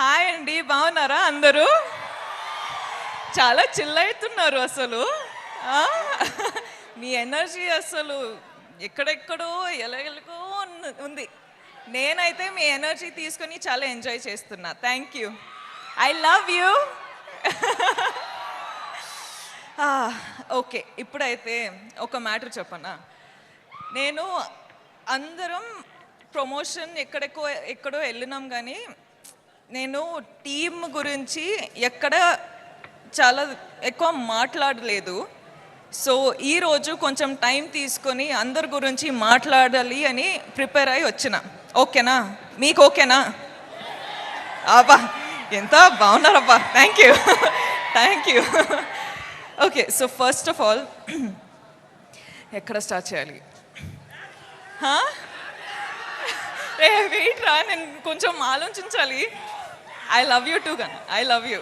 Hi అండి, బాగున్నారా అందరూ? చాలా చిల్ అవుతున్నారు అసలు. ఆ? మీ ఎనర్జీ అసలు ఎక్కడెక్కడో ఎలాగెలగో ఉంది. నేనైతే మీ ఎనర్జీ తీసుకొని చాలా ఎంజాయ్ చేస్తున్నా. Thank you. I love you. Okay, ఇప్పుడైతే ఒక మ్యాటర్ చెప్పనా. నేను అందరం ప్రమోషన్ ఎక్కడో వెళ్ళినాం, కానీ నేను టీం గురించి ఎక్కడ చాలా ఎక్కువ మాట్లాడలేదు. సో ఈరోజు కొంచెం టైం తీసుకొని అందరి గురించి మాట్లాడాలి అని ప్రిపేర్ అయి వచ్చిన. ఓకేనా? మీకు ఓకేనా? అబ్బా, ఎంత బాగున్నారబ్బా. Thank you. Thank you. Okay, so first of all ఎక్కడ స్టార్ట్ చేయాలి? వెయిట్ రా, నేను కొంచెం ఆలోచించాలి. ఐ లవ్ యూ టూ కానీ I love you.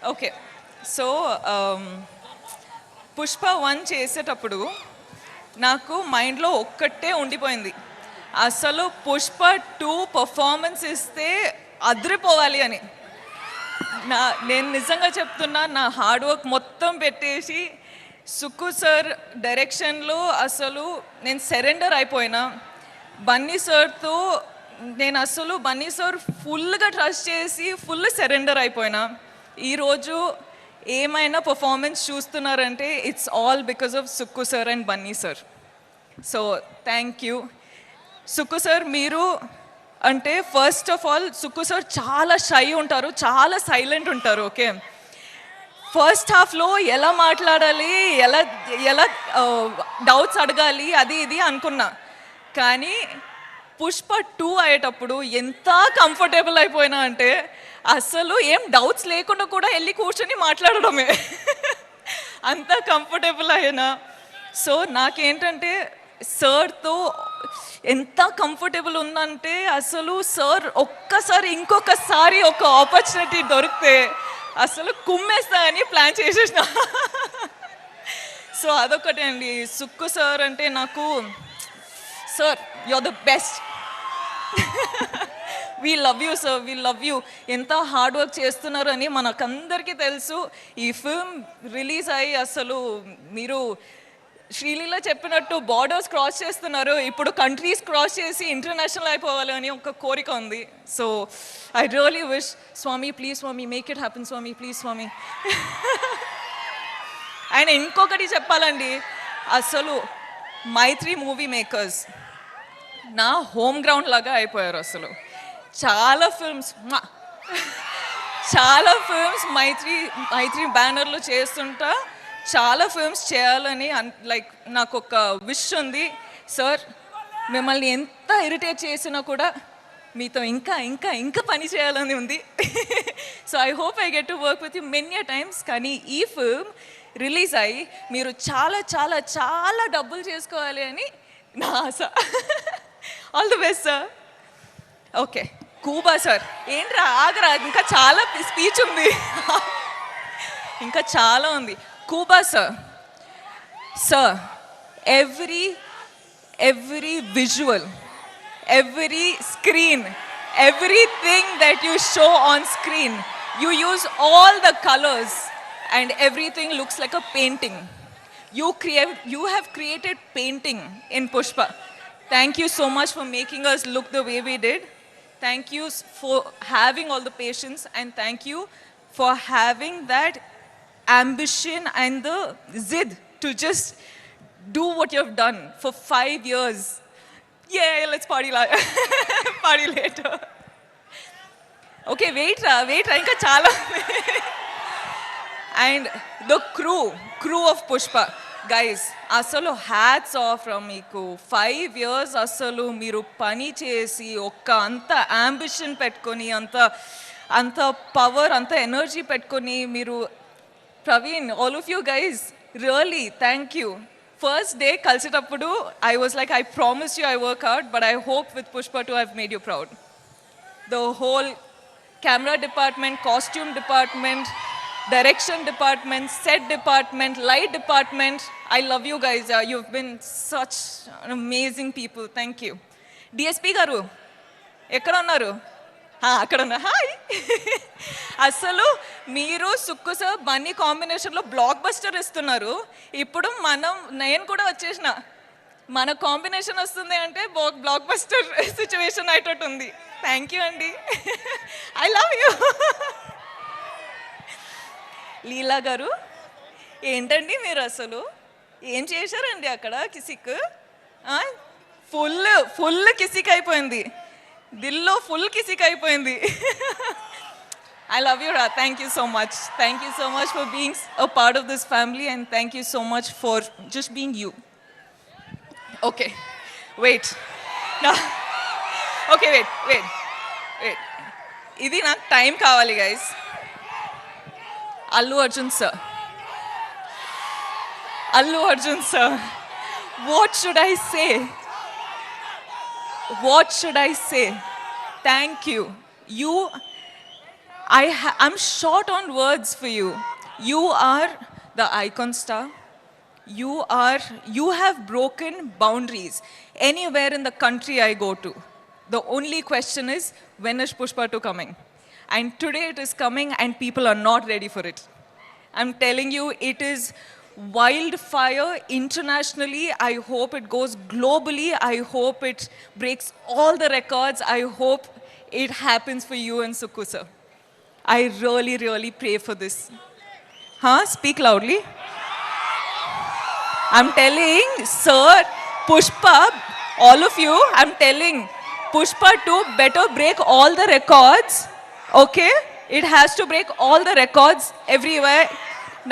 Okay, so Pushpa 1 చేసేటప్పుడు నాకు మైండ్లో ఒక్కటే ఉండిపోయింది, అసలు పుష్ప 2 పర్ఫార్మెన్స్ ఇస్తే అదిరిపోవాలి అని. నేను నిజంగా చెప్తున్నా, నా హార్డ్ వర్క్ మొత్తం పెట్టేసి సుక్కు సార్ డైరెక్షన్లో అసలు నేను సరెండర్ అయిపోయినా. బన్నీ సార్తో నేను అసలు బన్నీ సార్ ఫుల్గా ట్రస్ట్ చేసి ఫుల్ సరెండర్ అయిపోయినా. ఈరోజు ఏమైనా పర్ఫార్మెన్స్ చూస్తున్నారంటే it's all because of Sukku sir and Bunny sir. So thank you Sukku sir. మీరు అంటే first of all Sukku sir చాలా షై ఉంటారు, చాలా సైలెంట్ ఉంటారు. ఓకే, ఫస్ట్ హాఫ్లో ఎలా మాట్లాడాలి, ఎలా ఎలా డౌట్స్ అడగాలి అది ఇది అనుకున్నా. కానీ పుష్ప 2 అయ్యేటప్పుడు ఎంత కంఫర్టబుల్ అయిపోయినా అంటే అసలు ఏం డౌట్స్ లేకుండా కూడా వెళ్ళి కూర్చొని మాట్లాడడమే. అంత కంఫర్టబుల్ అయినా. సో నాకేంటంటే సార్తో ఎంత కంఫర్టబుల్ ఉందంటే అసలు సార్ ఒక్కసారి ఇంకొకసారి ఒక ఆపర్చునిటీ దొరికితే అసలు కుమ్మేస్తా అని ప్లాన్ చేసేసిన. సో అదొకటే అండి. సుక్కు సార్ అంటే నాకు, sir you are the best. We love you sir, we love you. ఎంత హార్డ్ వర్క్ చేస్తున్నారు అని మనకందరికీ తెలుసు. ఈ ఫిల్మ్ రిలీజ్ అయ్యి అసలు మీరు శ్రీలీల చెప్పినట్టు బార్డర్స్ క్రాస్ చేస్తున్నారు. ఇప్పుడు కంట్రీస్ క్రాస్ చేసి ఇంటర్నేషనల్ అయిపోవాలి అని ఒక కోరిక ఉంది. So I really wish, Swami please Swami make it happen, Swami please Swami. ఆయన ఇంకొకటి చెప్పాలండి, అసలు మైత్రి మూవీ మేకర్స్ నా హోమ్ గ్రౌండ్ లాగా అయిపోయారు. అసలు చాలా ఫిల్మ్స్ మైత్రి బ్యానర్లో చేస్తుంటా. చాలా ఫిల్మ్స్ చేయాలని లైక్ నాకు ఒక విష్ ఉంది. సార్ మిమ్మల్ని ఎంత ఇరిటేట్ చేసినా కూడా మీతో ఇంకా ఇంకా ఇంకా పని చేయాలని ఉంది. So I hope I get to work with you many times. కానీ ఈ ఫిల్మ్ రిలీజ్ అయ్యి మీరు చాలా చాలా చాలా డబ్బులు చేసుకోవాలి అని నా ఆశ. All the best sir. Okay, Kuba sir. ఏంట్రా ఆగరా, ఇంకా చాలా స్పీచ్ ఉంది, ఇంకా చాలా ఉంది. Kuba sir, sir every visual, every screen, everything that you show on screen, you use all the colors and everything looks like a painting. You have created painting in Pushpa. Thank you so much for making us look the way we did. Thank you for having all the patience, and thank you for having that ambition and the zid to just do what you have done for 5 years. Yeah, let's party party later. Okay, wait ra, inka chala. And the crew of Pushpa guys, అసలు hats off from మీకు. 5 years అసలు మీరు పని చేసి ఒక్క అంత ambition పెట్టుకొని అంత పవర్ అంత ఎనర్జీ పెట్టుకొని మీరు, Praveen, all of you guys really thank you. First day కలిసేటప్పుడు I was like, I promise you I work out, but I hope with Pushpa 2 I made you proud. The whole camera department, costume department, direction department, set department, light department, I love you guys. You've been such amazing people. Thank you. DSP garu ekkada unnaru? అక్కడ ఉన్న hi. అసలు మీరు Sukku sir Bunny కాంబినేషన్లో block buster ఇస్తున్నారు. ఇప్పుడు నేను కూడా వచ్చేసిన మన కాంబినేషన్ వస్తుంది అంటే బ్లాక్ బస్టర్ సిచ్యువేషన్ అయ్యేటట్టు ఉంది. థ్యాంక్ యూ అండి. I love you. Leela garu ఏంటండి మీరు అసలు ఏం చేశారండి అక్కడ కిసిక్? ఫుల్ కిసిక్ అయిపోయింది, దిల్లో ఫుల్ కిసిక్ అయిపోయింది. I love you, Ra. Thank you so much. Thank you so much for being a part of this family, and thank you so much for just being you. Okay, wait. No. Okay, wait. ఇది నాకు time కావాలి guys. Allu Arjun sir, what should I say? Thank you. I'm short on words for you. You are the icon star. You have broken boundaries anywhere in the country I go to. The only question is, when is Pushpa 2 coming? And today it is coming and people are not ready for it. I'm telling you, it is wildfire internationally. I hope it goes globally. I hope it breaks all the records. I hope it happens for you and Sukku sir. I really pray for this. Speak loudly. I'm telling, sir, Pushpa, all of you, I'm telling, Pushpa 2 better break all the records, okay? It has to break all the records everywhere,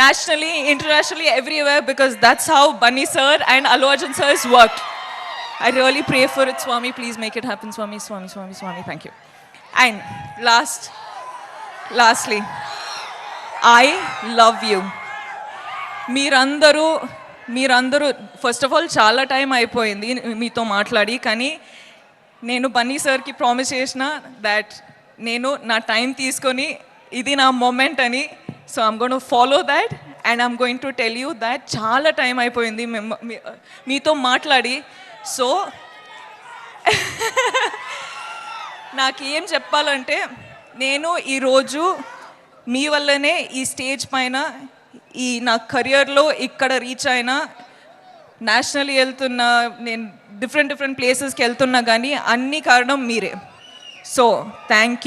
nationally, internationally, everywhere, because that's how Bunny sir and Allu Arjun sir has worked. I really pray for it, Swami. Please make it happen, Swami. Thank you. And lastly, I love you. మీరందరూ first of all చాలా time అయిపోయింది మీతో మాట్లాడి, కానీ నేను బన్నీ సార్కి promise చేసిన that నేను నా టైం తీసుకొని ఇది నా మూమెంట్ అని. So I'm going to follow that and I'm going to tell you that చాలా టైం అయిపోయింది మీతో మాట్లాడి. సో నాకేం చెప్పాలంటే, నేను ఈరోజు మీ వల్లనే ఈ స్టేజ్ పైన ఈ నా కెరియర్లో ఇక్కడ రీచ్ అయినా, నేషనల్లీ వెళ్తున్నా, నేను డిఫరెంట్ ప్లేసెస్కి వెళ్తున్నా, కానీ అన్ని కారణం మీరే. So thank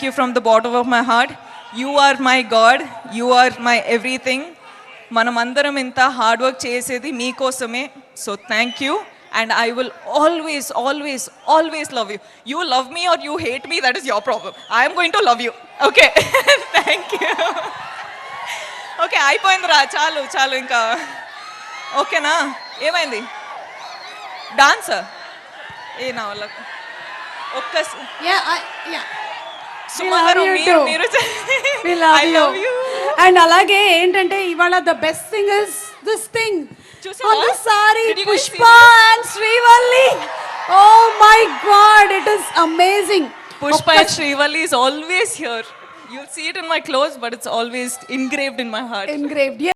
you from the bottom of my heart. You are my god, you are my everything. మనమందరం ఇంత హార్డ్ వర్క్ చేసేది మీకోసమే. So thank you. And I will always love you. You love me or you hate me, that is your problem. I am going to love you. Okay. Thank you. Okay, అయిపోయిందిరా, చాలు ఇంకా. ఓకేనా? ఏమైంది? Dance నా వల్ల I love you. And అలాగే ఏంటంటే ఇవాళ the best thing is this thing. On the sari, Pushpa and Srivalli. Oh my God, it is amazing. Pushpa and Srivalli is always here. You'll see it in my clothes, but it's always engraved in my heart. Engraved.